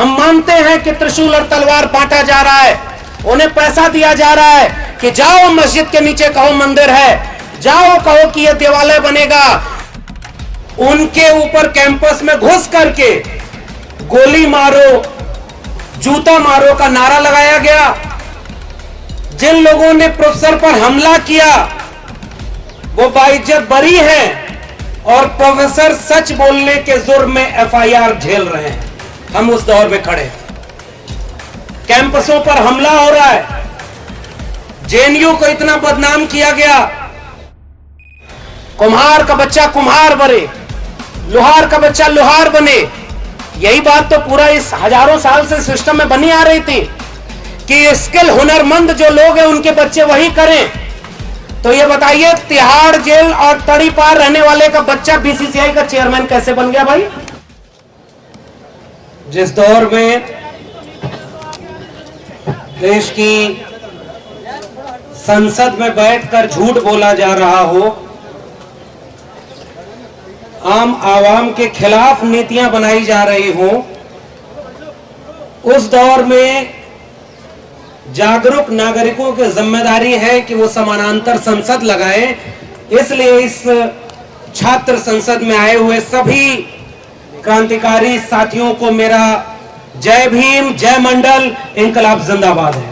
हम मानते हैं कि त्रिशूल और तलवार बांटा जा रहा है, उन्हें पैसा दिया जा रहा है कि जाओ मस्जिद के नीचे कहो मंदिर है, जाओ कहो कि यह देवालय बनेगा। उनके ऊपर कैंपस में घुस करके गोली मारो, जूता मारो का नारा लगाया गया। जिन लोगों ने प्रोफेसर पर हमला किया वो बाइज्जत बरी हैं और प्रोफेसर सच बोलने के जुर्म में एफआईआर झेल रहे हैं। हम उस दौर में खड़े, कैंपसों पर हमला हो रहा है, जेएनयू को इतना बदनाम किया गया, कुम्हार का बच्चा कुम्हार बने, लोहार का बच्चा लोहार बने। यही बात तो पूरा इस हजारों साल से सिस्टम में बनी आ रही थी कि स्किल हुनरमंद जो लोग हैं उनके बच्चे वही करें। तो ये बताइए, तिहाड़ जेल और तड़ी पार रहने वाले का बच्चा बीसीसीआई का चेयरमैन कैसे बन गया भाई? जिस दौर में देश की संसद में बैठकर झूठ बोला जा रहा हो, आम आवाम के खिलाफ नीतियां बनाई जा रही हो, उस दौर में जागरूक नागरिकों की जिम्मेदारी है कि वो समानांतर संसद लगाएं। इसलिए इस छात्र संसद में आए हुए सभी क्रांतिकारी साथियों को मेरा जय भीम, जय मंडल, इंकलाब जिंदाबाद है।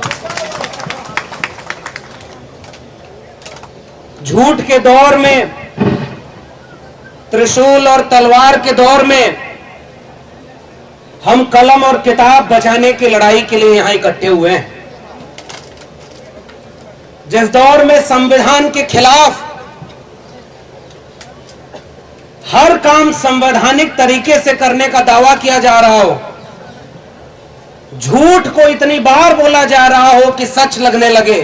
झूठ के दौर में, त्रिशूल और तलवार के दौर में हम कलम और किताब बचाने की लड़ाई के लिए यहां इकट्ठे हुए हैं। जिस दौर में संविधान के खिलाफ हर काम संवैधानिक तरीके से करने का दावा किया जा रहा हो, झूठ को इतनी बार बोला जा रहा हो कि सच लगने लगे,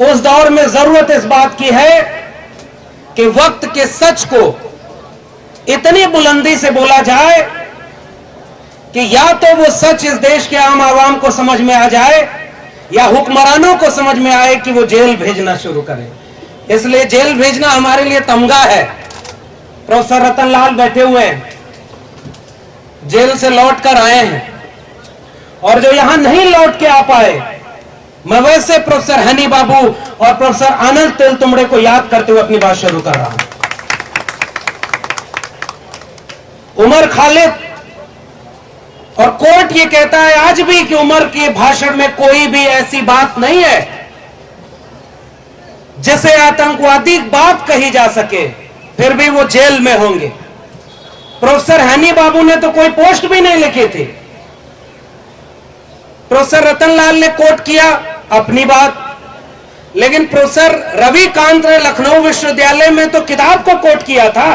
उस दौर में जरूरत इस बात की है कि वक्त के सच को इतनी बुलंदी से बोला जाए कि या तो वो सच इस देश के आम आवाम को समझ में आ जाए या हुक्मरानों को समझ में आए कि वो जेल भेजना शुरू करें। इसलिए जेल भेजना हमारे लिए तमगा है। प्रोफेसर रतन लाल बैठे हुए हैं, जेल से लौट कर आए हैं, और जो यहां नहीं लौट के आ पाए, मैं वैसे प्रोफेसर हनी बाबू और प्रोफेसर आनंद तेलतुंबड़े को याद करते हुए अपनी बात शुरू कर रहा हूं। उमर खालिद, और कोर्ट ये कहता है आज भी कि उमर के भाषण में कोई भी ऐसी बात नहीं है जिसे आतंकवादी बात कही जा सके, फिर भी वो जेल में होंगे। प्रोफेसर हनी बाबू ने तो कोई पोस्ट भी नहीं लिखी थी। प्रोफेसर रतन लाल ने कोट किया अपनी बात, लेकिन प्रोफेसर रविकांत ने लखनऊ विश्वविद्यालय में तो किताब को कोट किया था।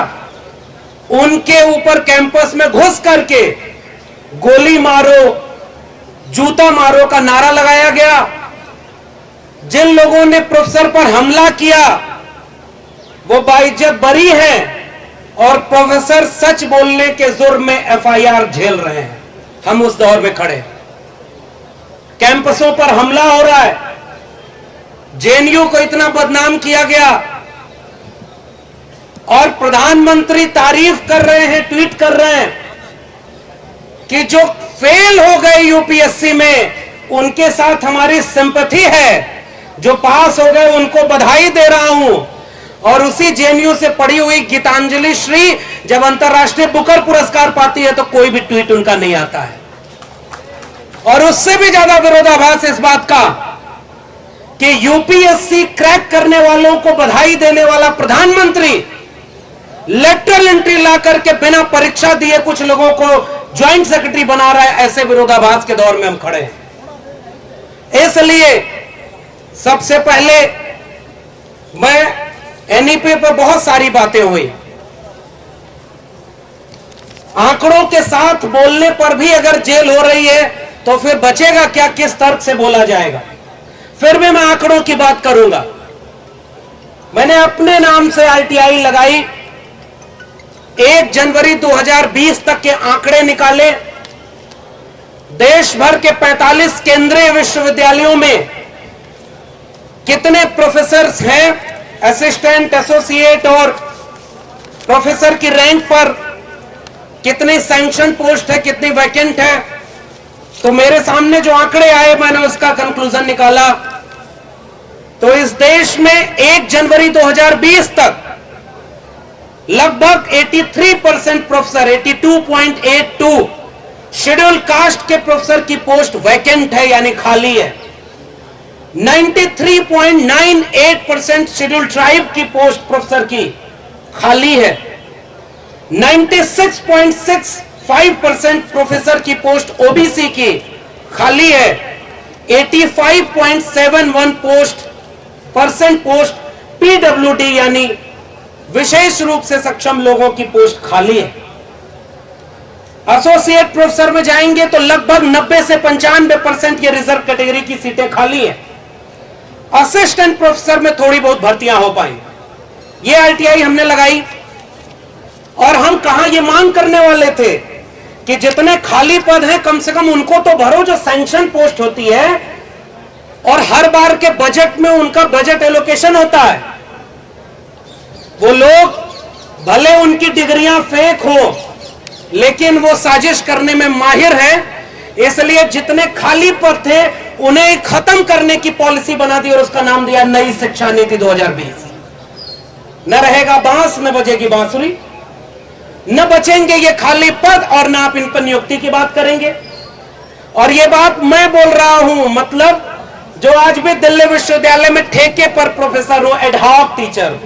उनके ऊपर कैंपस में घुस करके गोली मारो, जूता मारो का नारा लगाया गया। जिन लोगों ने प्रोफेसर पर हमला किया वो बाइज्जत बरी हैं और प्रोफेसर सच बोलने के जुर्म में एफआईआर झेल रहे हैं। हम उस दौर में खड़े, कैंपसों पर हमला हो रहा है, जेएनयू को इतना बदनाम किया गया और प्रधानमंत्री तारीफ कर रहे हैं, ट्वीट कर रहे हैं कि जो फेल हो गए यूपीएससी में उनके साथ हमारी सिंपैथी है, जो पास हो गए उनको बधाई दे रहा हूं। और उसी जेएनयू से पढ़ी हुई गीतांजलि श्री जब अंतर्राष्ट्रीय बुकर पुरस्कार पाती है तो कोई भी ट्वीट उनका नहीं आता है। और उससे भी ज्यादा विरोधाभास इस बात का कि यूपीएससी क्रैक करने वालों को बधाई देने वाला प्रधानमंत्री लेटरल एंट्री ला करके बिना परीक्षा दिए कुछ लोगों को ज्वाइंट सेक्रेटरी बना रहा है। ऐसे विरोधाभास के दौर में हम खड़े हैं। इसलिए सबसे पहले मैं एनईपी पर बहुत सारी बातें हुई, आंकड़ों के साथ बोलने पर भी अगर जेल हो रही है तो फिर बचेगा क्या, किस तर्क से बोला जाएगा। फिर भी मैं आंकड़ों की बात करूंगा। मैंने अपने नाम से आरटीआई लगाई, 1 जनवरी 2020 तक के आंकड़े निकाले। देश भर के 45 केंद्रीय विश्वविद्यालयों में कितने प्रोफेसर हैं, असिस्टेंट, एसोसिएट और प्रोफेसर की रैंक पर कितनी सैंक्शन पोस्ट है, कितनी वैकेंट है। तो मेरे सामने जो आंकड़े आए मैंने उसका कंक्लूजन निकाला। तो इस देश में 1 जनवरी 2020 तक लगभग 83% प्रोफेसर, 82.82 शेड्यूल कास्ट के प्रोफेसर की पोस्ट वैकेंट है यानी खाली है। 93.98% शेड्यूल ट्राइब की पोस्ट प्रोफेसर की खाली है। 96.65% प्रोफेसर की पोस्ट ओबीसी की खाली है। 85.71% पोस्ट पीडब्ल्यूडी यानी विशेष रूप से सक्षम लोगों की पोस्ट खाली है। एसोसिएट प्रोफेसर में जाएंगे तो लगभग 90 से 95% ये रिजर्व कैटेगरी की सीटें खाली है। असिस्टेंट प्रोफेसर में थोड़ी बहुत भर्तियां हो पाई। ये आरटीआई हमने लगाई और हम कहां ये मांग करने वाले थे कि जितने खाली पद हैं कम से कम उनको तो भरो जो सैंक्शन पोस्ट होती है, और हर बार के बजट में उनका बजट एलोकेशन होता है। वो लोग भले उनकी डिग्रियां फेक हो लेकिन वो साजिश करने में माहिर है, इसलिए जितने खाली पद थे उन्हें खत्म करने की पॉलिसी बना दी और उसका नाम दिया नई शिक्षा नीति 2020। न रहेगा बांस न बजेगी बांसुरी, न बचेंगे ये खाली पद और न आप इन पर नियुक्ति की बात करेंगे। और ये बात मैं बोल रहा हूं, मतलब जो आज भी दिल्ली विश्वविद्यालय में ठेके पर प्रोफेसर हो, एडहॉक टीचर।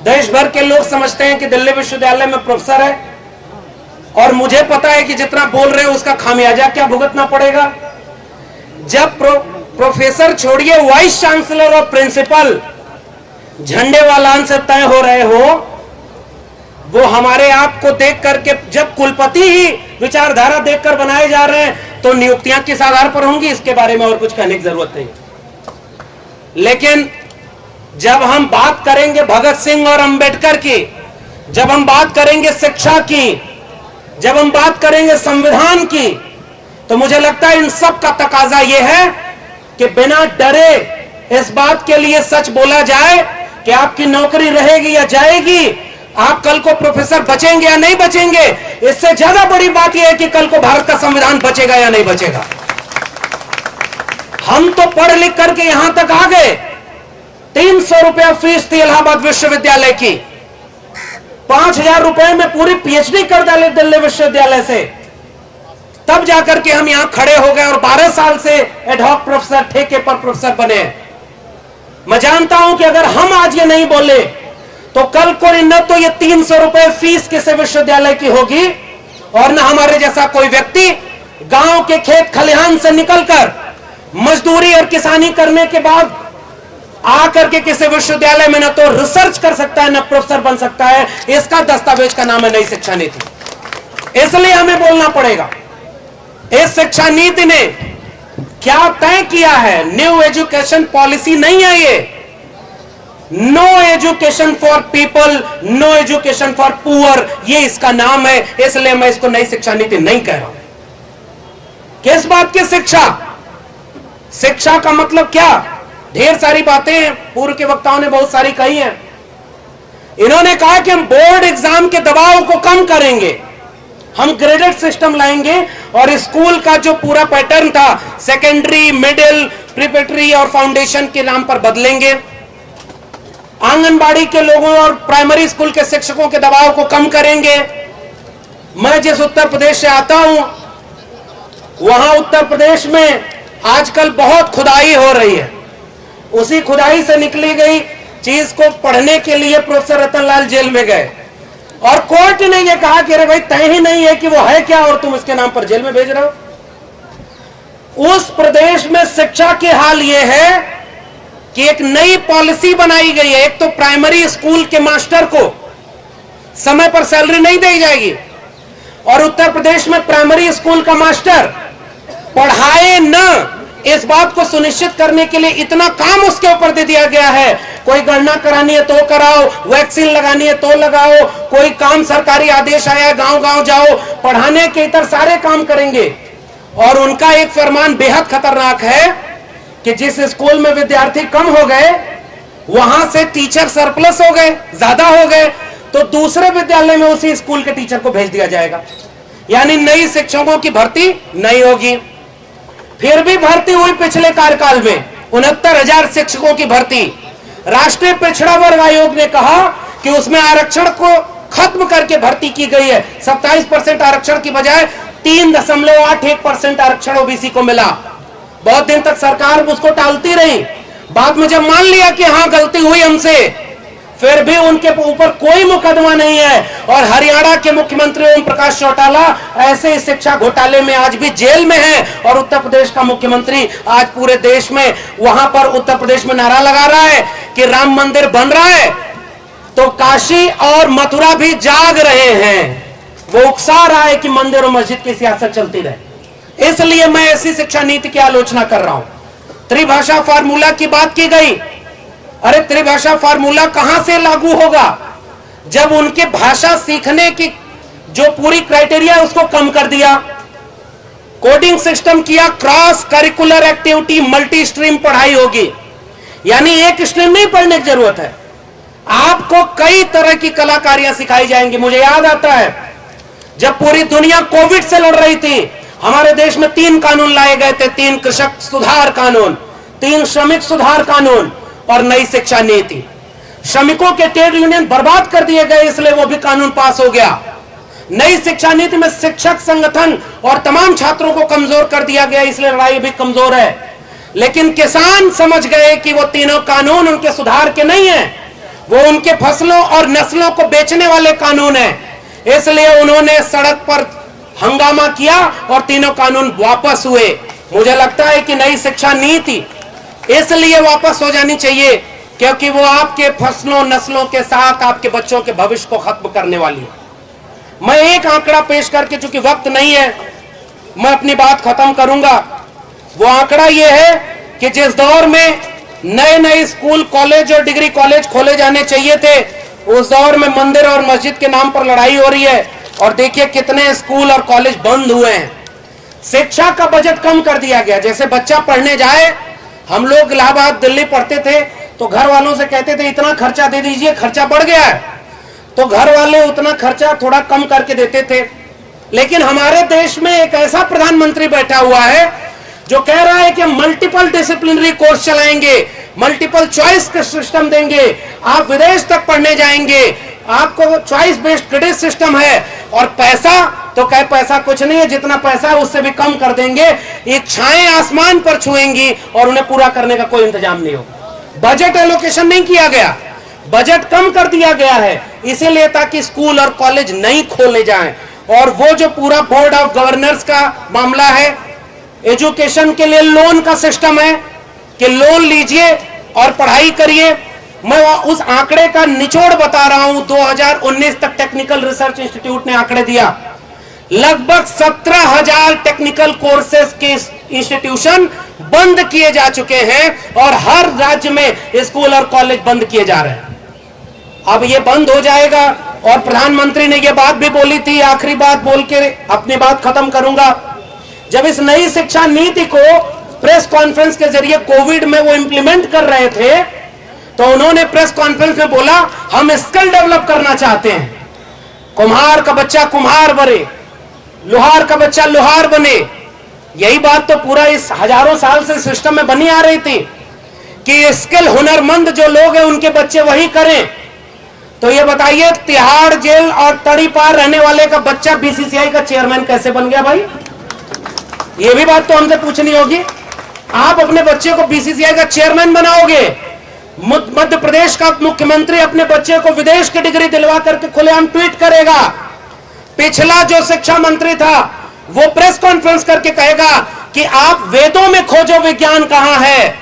देश भर के लोग समझते हैं कि दिल्ली विश्वविद्यालय में प्रोफेसर है और मुझे पता है कि जितना बोल रहे हो उसका खामियाजा क्या भुगतना पड़ेगा। जब प्रोफेसर छोड़िए वाइस चांसलर और प्रिंसिपल झंडे वालान से तय हो रहे हो, वो हमारे आप को देख करके, जब कुलपति ही विचारधारा देखकर बनाए जा रहे हैं तो नियुक्तियां किस आधार पर होंगी, इसके बारे में और कुछ कहने की जरूरत नहीं। लेकिन जब हम बात करेंगे भगत सिंह और अंबेडकर की, जब हम बात करेंगे शिक्षा की, जब हम बात करेंगे संविधान की, तो मुझे लगता है इन सब का तकाजा यह है कि बिना डरे इस बात के लिए सच बोला जाए कि आपकी नौकरी रहेगी या जाएगी, आप कल को प्रोफेसर बचेंगे या नहीं बचेंगे। इससे ज्यादा बड़ी बात यह है कि कल को भारत का संविधान बचेगा या नहीं बचेगा। हम तो पढ़ लिख करके यहां तक आ गए, 300 रुपया फीस थी इलाहाबाद विश्वविद्यालय की, 5,000 रुपए में पूरी पीएचडी कर डाले दिल्ली विश्वविद्यालय से, तब जाकर के हम यहां खड़े हो गए और 12 साल से एडहॉक प्रोफेसर, ठेके पर प्रोफेसर बने। मैं जानता हूं कि अगर हम आज ये नहीं बोले तो कल को न तो ये 300 रुपए फीस किसी विश्वविद्यालय की होगी और न हमारे जैसा कोई व्यक्ति गांव के खेत खलिहान से निकलकर मजदूरी और किसानी करने के बाद आकर के किसी विश्वविद्यालय में न तो रिसर्च कर सकता है न प्रोफेसर बन सकता है। इसका दस्तावेज का नाम है नई शिक्षा नीति। इसलिए हमें बोलना पड़ेगा, इस शिक्षा नीति ने क्या तय किया है। न्यू एजुकेशन पॉलिसी नहीं है ये। No education for people, no education for poor, ये इसका नाम है। इसलिए मैं इसको नई शिक्षा नीति नहीं कह रहा हूं। किस बात की शिक्षा? शिक्षा का मतलब क्या? ढेर सारी बातें हैं, पूर्व के वक्ताओं ने बहुत सारी कही हैं। इन्होंने कहा कि हम बोर्ड एग्जाम के दबाव को कम करेंगे, हम ग्रेडेड सिस्टम लाएंगे और स्कूल का जो पूरा पैटर्न था सेकेंडरी, मिडिल, प्रिपरेटरी और फाउंडेशन के नाम पर बदलेंगे। आंगनबाड़ी के लोगों और प्राइमरी स्कूल के शिक्षकों के दबाव को कम करेंगे। मैं जिस उत्तर प्रदेश से आता हूं, वहां उत्तर प्रदेश में आजकल बहुत खुदाई हो रही है। उसी खुदाई से निकली गई चीज को पढ़ने के लिए प्रोफेसर रतनलाल जेल में गए और कोर्ट ने यह कहा कि अरे भाई तय ही नहीं है कि वो है क्या और तुम इसके नाम पर जेल में भेज रहे हो। उस प्रदेश में शिक्षा के हाल यह है कि एक नई पॉलिसी बनाई गई है। एक तो प्राइमरी स्कूल के मास्टर को समय पर सैलरी नहीं दी जाएगी और उत्तर प्रदेश में प्राइमरी स्कूल का मास्टर पढ़ाए न, इस बात को सुनिश्चित करने के लिए इतना काम उसके ऊपर दे दिया गया है। कोई गणना करानी है तो कराओ, वैक्सीन लगानी है तो लगाओ, कोई काम सरकारी आदेश आया गांव गांव जाओ, पढ़ाने के इतर सारे काम करेंगे। और उनका एक फरमान बेहद खतरनाक है कि जिस स्कूल में विद्यार्थी कम हो गए वहां से टीचर सरप्लस हो गए, ज्यादा हो गए, तो दूसरे विद्यालय में उसी स्कूल के टीचर को भेज दिया जाएगा, यानी नई शिक्षकों की भर्ती नहीं होगी। फिर भी भर्ती हुई पिछले कार्यकाल में 69,000 शिक्षकों की भर्ती। राष्ट्रीय पिछड़ा वर्ग आयोग ने कहा कि उसमें आरक्षण को खत्म करके भर्ती की गई है। 27% आरक्षण की बजाय 3.81% आरक्षण ओबीसी को मिला। बहुत दिन तक सरकार उसको टालती रही, बाद में जब मान लिया कि हाँ गलती हुई हमसे, फिर भी उनके ऊपर कोई मुकदमा नहीं है। और हरियाणा के मुख्यमंत्री ओम प्रकाश चौटाला ऐसे शिक्षा घोटाले में आज भी जेल में है, और उत्तर प्रदेश का मुख्यमंत्री आज पूरे देश में वहां पर उत्तर प्रदेश में नारा लगा रहा है कि राम मंदिर बन रहा है, तो काशी और मथुरा भी जाग रहे हैं। वो उकसा रहा है कि मंदिर और मस्जिद की सियासत चलती रहे। इसलिए मैं ऐसी शिक्षा नीति की आलोचना कर रहा हूं। त्रिभाषा फार्मूला की बात की गई। अरे त्रिभाषा फार्मूला कहां से लागू होगा जब उनके भाषा सीखने की जो पूरी क्राइटेरिया है उसको कम कर दिया, कोडिंग सिस्टम किया, cross curricular activity multi stream पढ़ाई होगी, यानी एक स्ट्रीम नहीं पढ़ने की जरूरत है, आपको कई तरह की कलाकारियां सिखाई जाएंगी। मुझे याद आता है जब पूरी दुनिया कोविड से लड़ रही थी, हमारे देश में 3 कानून लाए गए थे, 3 कृषक सुधार कानून, 3 श्रमिक सुधार कानून और नई शिक्षा नीति। श्रमिकों के ट्रेड यूनियन बर्बाद कर दिए गए, इसलिए वो भी कानून पास हो गया। नई शिक्षा नीति में शिक्षक संगठन और तमाम छात्रों को कमजोर कर दिया गया, इसलिए लड़ाई भी कमजोर है। लेकिन किसान समझ गए कि वो तीनों कानून उनके सुधार के नहीं है, वो उनके फसलों और नस्लों को बेचने वाले कानून है, इसलिए उन्होंने सड़क पर हंगामा किया और तीनों कानून वापस हुए। मुझे लगता है कि नई शिक्षा नीति इसलिए वापस हो जानी चाहिए क्योंकि वो आपके फसलों नस्लों के साथ आपके बच्चों के भविष्य को खत्म करने वाली है। मैं एक आंकड़ा पेश करके, चूंकि वक्त नहीं है, मैं अपनी बात खत्म करूंगा। वो आंकड़ा ये है कि जिस दौर में नए नए स्कूल कॉलेज और डिग्री कॉलेज खोले जाने चाहिए थे, उस दौर में मंदिर और मस्जिद के नाम पर लड़ाई हो रही है, और देखिए कितने स्कूल और कॉलेज बंद हुए हैं। शिक्षा का बजट कम कर दिया गया। जैसे बच्चा पढ़ने जाए, हम लोग इलाहाबाद दिल्ली पढ़ते थे तो घर वालों से कहते थे इतना खर्चा दे दीजिए, खर्चा बढ़ गया है, तो घर वाले उतना खर्चा थोड़ा कम करके देते थे। लेकिन हमारे देश में एक ऐसा प्रधानमंत्री बैठा हुआ है जो कह रहा है कि मल्टीपल डिसिप्लिनरी कोर्स चलाएंगे, मल्टीपल चॉइस का सिस्टम देंगे, आप विदेश तक पढ़ने जाएंगे, आपको चॉइस बेस्ड क्रेडिट सिस्टम है, और पैसा तो कहे पैसा कुछ नहीं है, जितना पैसा है उससे भी कम कर देंगे, इच्छाएं आसमान पर छुएंगी और उन्हें पूरा करने का कोई इंतजाम नहीं होगा। बजट एलोकेशन नहीं किया गया, बजट कम कर दिया गया है, इसीलिए ताकि स्कूल और कॉलेज नहीं खोले जाएं। और वो जो पूरा बोर्ड ऑफ गवर्नर्स का मामला है, एजुकेशन के लिए लोन का सिस्टम है कि लोन लीजिए और पढ़ाई करिए। मैं उस आंकड़े का निचोड़ बता रहा हूं। 2019 तक टेक्निकल रिसर्च इंस्टीट्यूट ने आंकड़े दिया, लगभग 17,000 टेक्निकल कोर्सेज के इंस्टीट्यूशन बंद किए जा चुके हैं और हर राज्य में स्कूल और कॉलेज बंद किए जा रहे हैं। अब ये बंद हो जाएगा। और प्रधानमंत्री ने ये बात भी बोली थी, आखिरी बात बोल के अपनी बात खत्म करूंगा। जब इस नई शिक्षा नीति को प्रेस कॉन्फ्रेंस के जरिए कोविड में वो इंप्लीमेंट कर रहे थे, तो उन्होंने प्रेस कॉन्फ्रेंस में बोला हम स्किल डेवलप करना चाहते हैं, कुम्हार का बच्चा कुम्हार बने, लोहार का बच्चा लोहार बने। यही बात तो पूरा इस हजारों साल से सिस्टम में बनी आ रही थी कि स्किल हुनरमंद जो लोग हैं उनके बच्चे वही करें। तो ये बताइए, तिहाड़ जेल और तड़ी पार रहने वाले का बच्चा बीसीसीआई का चेयरमैन कैसे बन गया भाई? ये भी बात तो हमसे पूछनी होगी। आप अपने बच्चे को बीसीसीआई का चेयरमैन बनाओगे, मध्य प्रदेश का मुख्यमंत्री अपने बच्चे को विदेश की डिग्री दिलवा करके खुलेआम ट्वीट करेगा। पिछला जो शिक्षा मंत्री था वो प्रेस कॉन्फ्रेंस करके कहेगा कि आप वेदों में खोजो विज्ञान कहां है,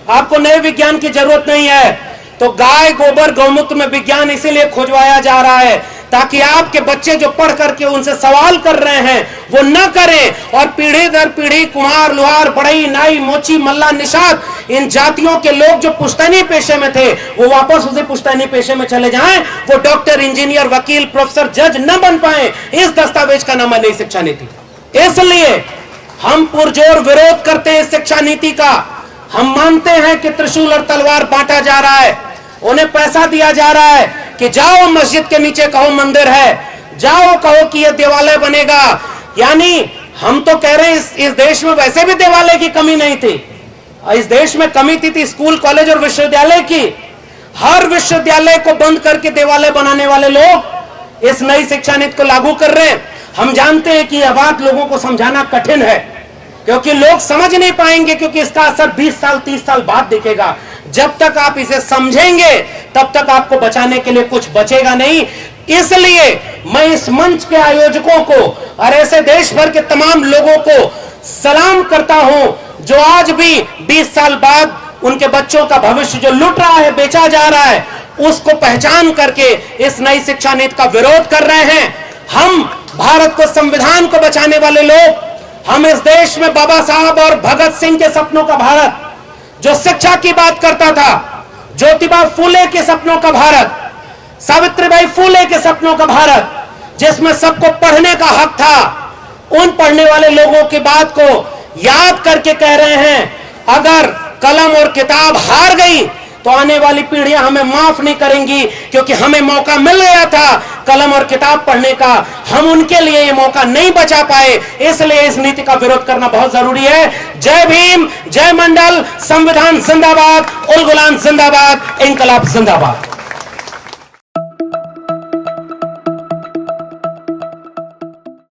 आपको नए विज्ञान की जरूरत नहीं है। तो गाय गोबर गौमूत्र में विज्ञान इसीलिए खोजवाया जा रहा है ताकि आपके बच्चे जो पढ़ करके उनसे सवाल कर रहे हैं वो न करें और पीढ़ी दर पीढ़ी कुम्हार लोहार बढ़ई नाई मोची मल्ला निषाद इन जातियों के लोग जो पुश्तैनी पेशे में थे वो वापस उसी पुश्तैनी पेशे में चले जाएं, वो डॉक्टर इंजीनियर वकील प्रोफेसर जज न बन पाए। इस दस्तावेज का नाम है नई शिक्षा नीति। इसलिए हम पुरजोर विरोध करते हैं इस शिक्षा नीति का। हम मानते हैं कि त्रिशूल और तलवार बांटा जा रहा है, उन्हें पैसा दिया जा रहा है कि कि जाओ मस्जिद के नीचे कहो मंदिर है, जाओ कहो कि यह देवालय बनेगा। यानी हम तो कह रहे हैं इस देश में वैसे भी देवालय की कमी नहीं थी, इस देश में कमी थी स्कूल कॉलेज और विश्वविद्यालय की। हर विश्वविद्यालय को बंद करके देवालय बनाने वाले लोग इस नई शिक्षा नीति को लागू कर रहे हैं। हम जानते हैं कि यह बात लोगों को समझाना कठिन है, क्योंकि लोग समझ नहीं पाएंगे, क्योंकि इसका असर 20 साल 30 साल बाद दिखेगा। जब तक आप इसे समझेंगे तब तक आपको बचाने के लिए कुछ बचेगा नहीं। इसलिए मैं इस मंच के आयोजकों को और ऐसे देश भर के तमाम लोगों को सलाम करता हूं जो आज भी 20 साल बाद उनके बच्चों का भविष्य जो लुट रहा है, बेचा जा रहा है, उसको पहचान करके इस नई शिक्षा नीति का विरोध कर रहे हैं। हम भारत को, संविधान को बचाने वाले लोग, हम इस देश में बाबा साहब और भगत सिंह के सपनों का भारत, जो शिक्षा की बात करता था, ज्योतिबा फूले के सपनों का भारत, सावित्रीबाई फूले के सपनों का भारत, जिसमें सबको पढ़ने का हक था, उन पढ़ने वाले लोगों की बात को याद करके कह रहे हैं, अगर कलम और किताब हार गई तो आने वाली पीढ़ियां हमें माफ नहीं करेंगी, क्योंकि हमें मौका मिल गया था कलम और किताब पढ़ने का, हम उनके लिए ये मौका नहीं बचा पाए। इसलिए इस नीति का विरोध करना बहुत जरूरी है। जय भीम, जय मंडल, संविधान जिंदाबाद, उल गुलाम जिंदाबाद, इंकलाब जिंदाबाद।